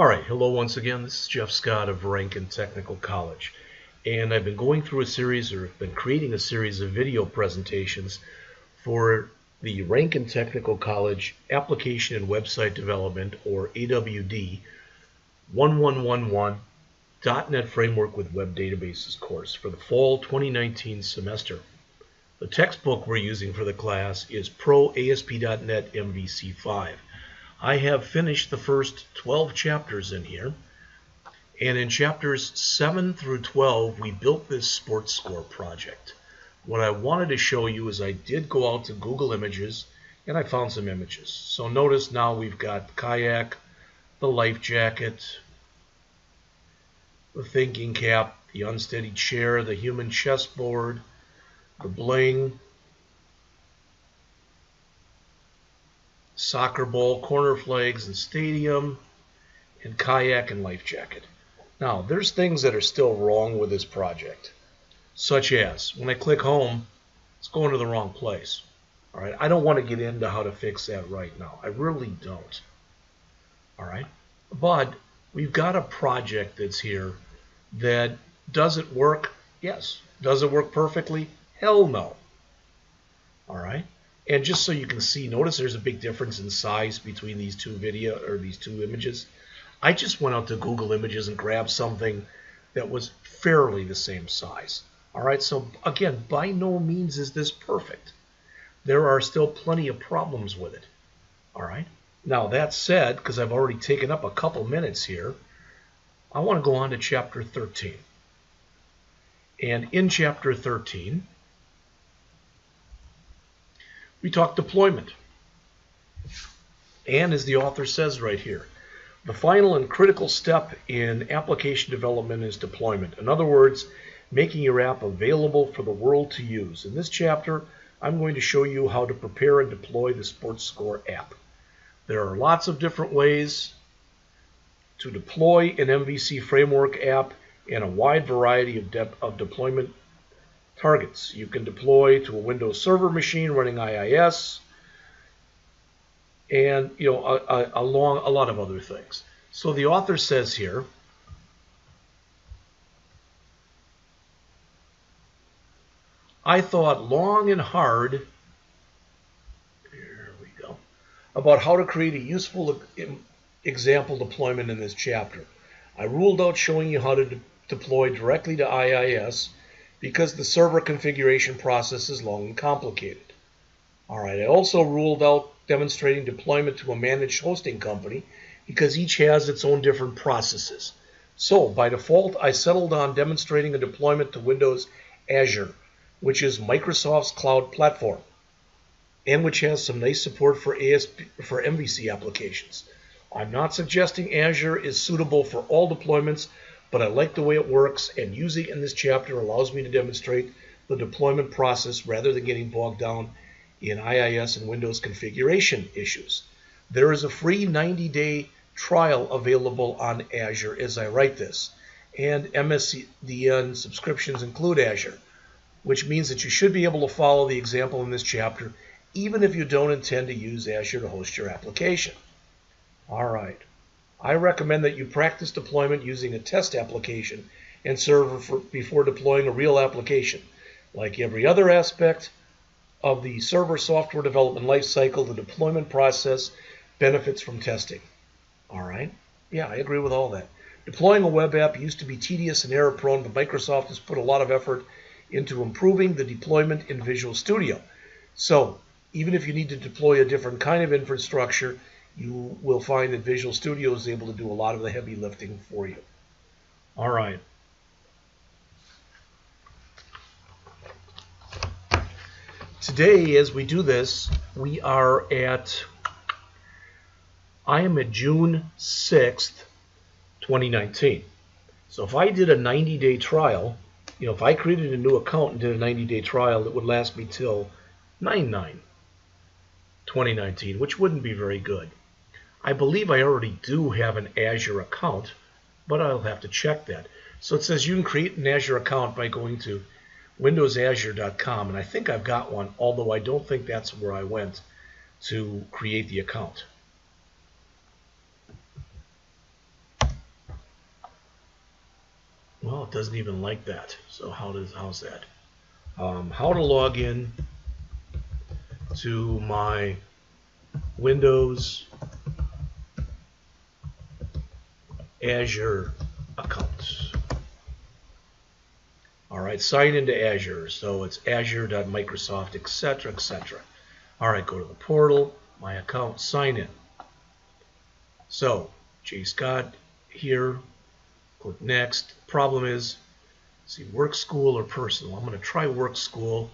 Alright, hello once again. This is Jeff Scott of Rankin Technical College. And I've been going through a series, or been creating a series of video presentations for the Rankin Technical College Application and Website Development, or AWD, 1111 .NET Framework with Web Databases course for the fall 2019 semester. The textbook we're using for the class is Pro ASP.NET MVC 5. I have finished the first 12 chapters in here, and in chapters 7 through 12 we built this sports score project. What I wanted to show you is I did go out to Google Images and I found some images. So notice now we've got kayak, the life jacket, the thinking cap, the unsteady chair, the human chessboard, the bling, soccer ball, corner flags and stadium, and kayak and life jacket. Now, there's things that are still wrong with this project, such as when I click home, it's going to the wrong place. All right, I don't want to get into how to fix that right now. I really don't. All right, but we've got a project that's here that does it work? Yes. Does it work perfectly? Hell no. All right. And just so you can see, notice there's a big difference in size between these two images. I just went out to Google Images and grabbed something that was fairly the same size. All right, so again, by no means is this perfect. There are still plenty of problems with it. All right. Now that said, because I've already taken up a couple minutes here, I want to go on to Chapter 13. And in Chapter 13, we talk deployment. And as the author says right here, the final and critical step in application development is deployment. In other words, making your app available for the world to use. In this chapter, I'm going to show you how to prepare and deploy the Sports Score app. There are lots of different ways to deploy an MVC framework app and a wide variety of deployment targets. You can deploy to a Windows Server machine running IIS, and a lot of other things. So the author says here, I thought long and hard, here we go, about how to create a useful example deployment in this chapter. I ruled out showing you how to deploy directly to IIS because the server configuration process is long and complicated. All right, I also ruled out demonstrating deployment to a managed hosting company because each has its own different processes. So by default, I settled on demonstrating a deployment to Windows Azure, which is Microsoft's cloud platform, and which has some nice support for MVC applications. I'm not suggesting Azure is suitable for all deployments, but I like the way it works, and using it in this chapter allows me to demonstrate the deployment process rather than getting bogged down in IIS and Windows configuration issues. There is a free 90-day trial available on Azure as I write this, and MSDN subscriptions include Azure, which means that you should be able to follow the example in this chapter even if you don't intend to use Azure to host your application. All right. I recommend that you practice deployment using a test application and server before deploying a real application. Like every other aspect of the server software development lifecycle, the deployment process benefits from testing. All right? Yeah, I agree with all that. Deploying a web app used to be tedious and error-prone, but Microsoft has put a lot of effort into improving the deployment in Visual Studio. So, even if you need to deploy a different kind of infrastructure, you will find that Visual Studio is able to do a lot of the heavy lifting for you. All right. Today, as we do this, I am at June 6th, 2019. So if I did a 90-day trial, if I created a new account and did a 90-day trial, it would last me till 9/9/2019, which wouldn't be very good. I believe I already do have an Azure account, but I'll have to check that. So it says you can create an Azure account by going to windowsazure.com, and I think I've got one, although I don't think that's where I went to create the account. it doesn't even like that. So how's that? How to log in to my Windows Azure account. All right, sign into Azure. So it's azure.microsoft, etc., etc. All right, go to the portal, my account, sign in. So, J. Scott here, click next. Problem is, see, work, school, or personal. I'm going to try work, school.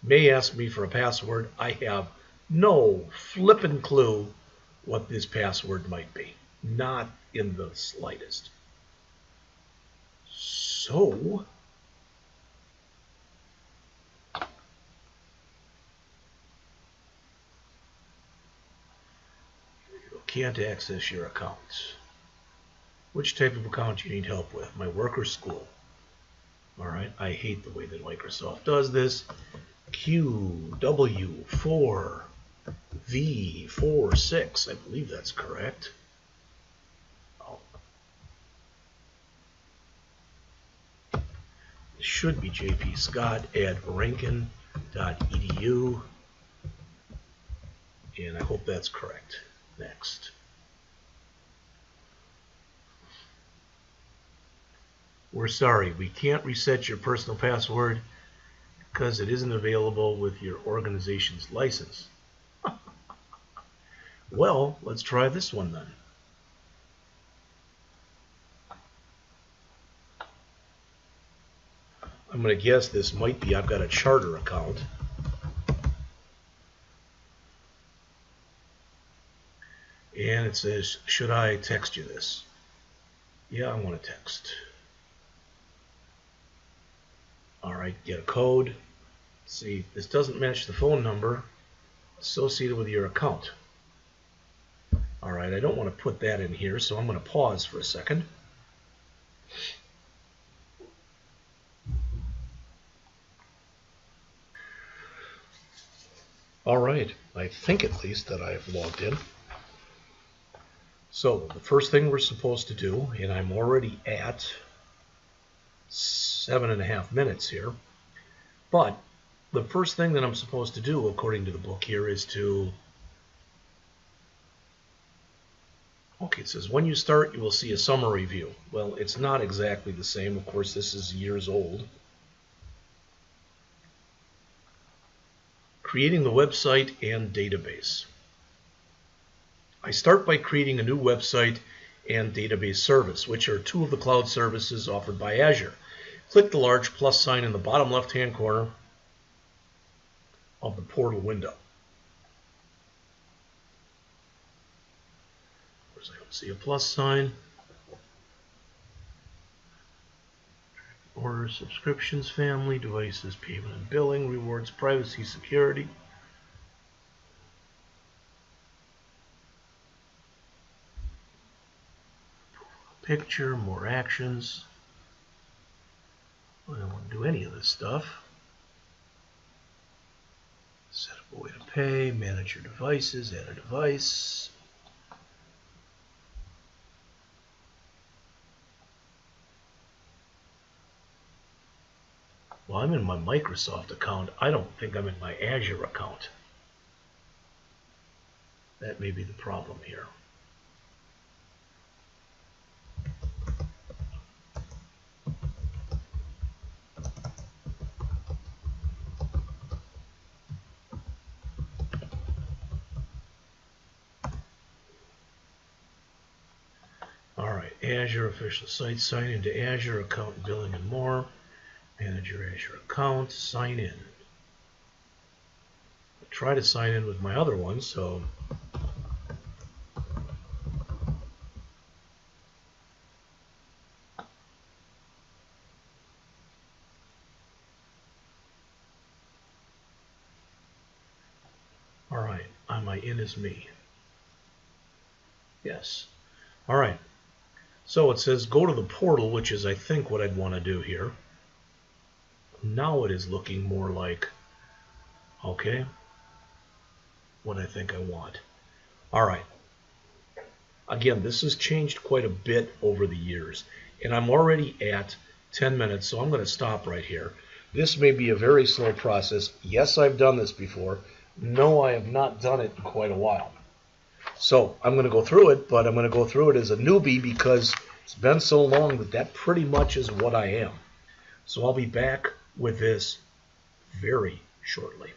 May ask me for a password. I have no flippin' clue what this password might be. Not in the slightest. So, you can't access your account. Which type of account do you need help with? My work or school? All right, I hate the way that Microsoft does this. QW4V46, I believe that's correct. Oh. It should be jpscott@rankin.edu, and I hope that's correct. Next. We're sorry, we can't reset your personal password because it isn't available with your organization's license. Well, let's try this one then. I'm going to guess this might be, I've got a charter account. And it says, should I text you this? Yeah, I want to text. Alright, get a code. See, this doesn't match the phone number associated with your account. Alright, I don't want to put that in here, so I'm going to pause for a second. Alright, I think at least that I have logged in. So, the first thing we're supposed to do, and I'm already at 7.5 minutes here, but the first thing that I'm supposed to do, according to the book here, is to, okay, it says when you start you will see a summary view. Well, it's not exactly the same. Of course, this is years old. Creating the website and database. I start by creating a new website and database service, which are two of the cloud services offered by Azure. Click the large plus sign in the bottom left-hand corner of the portal window. Of course, I don't see a plus sign. Order, subscriptions, family, devices, payment and billing, rewards, privacy, security. Picture, more actions. I don't want to do any of this stuff. Set up a way to pay, manage your devices, add a device. Well, I'm in my Microsoft account. I don't think I'm in my Azure account. That may be the problem here. Alright, Azure official site, sign into Azure, account, billing, and more. Manage your Azure account, sign in. I try to sign in with my other one, so alright, am I in as me? Yes. Alright. So it says go to the portal, which is I think what I'd want to do here. Now it is looking more like, okay, what I think I want. Alright. Again, this has changed quite a bit over the years. And I'm already at 10 minutes, so I'm going to stop right here. This may be a very slow process. Yes, I've done this before. No, I have not done it in quite a while. So I'm going to go through it, but I'm going to go through it as a newbie because it's been so long that pretty much is what I am. So I'll be back with this very shortly.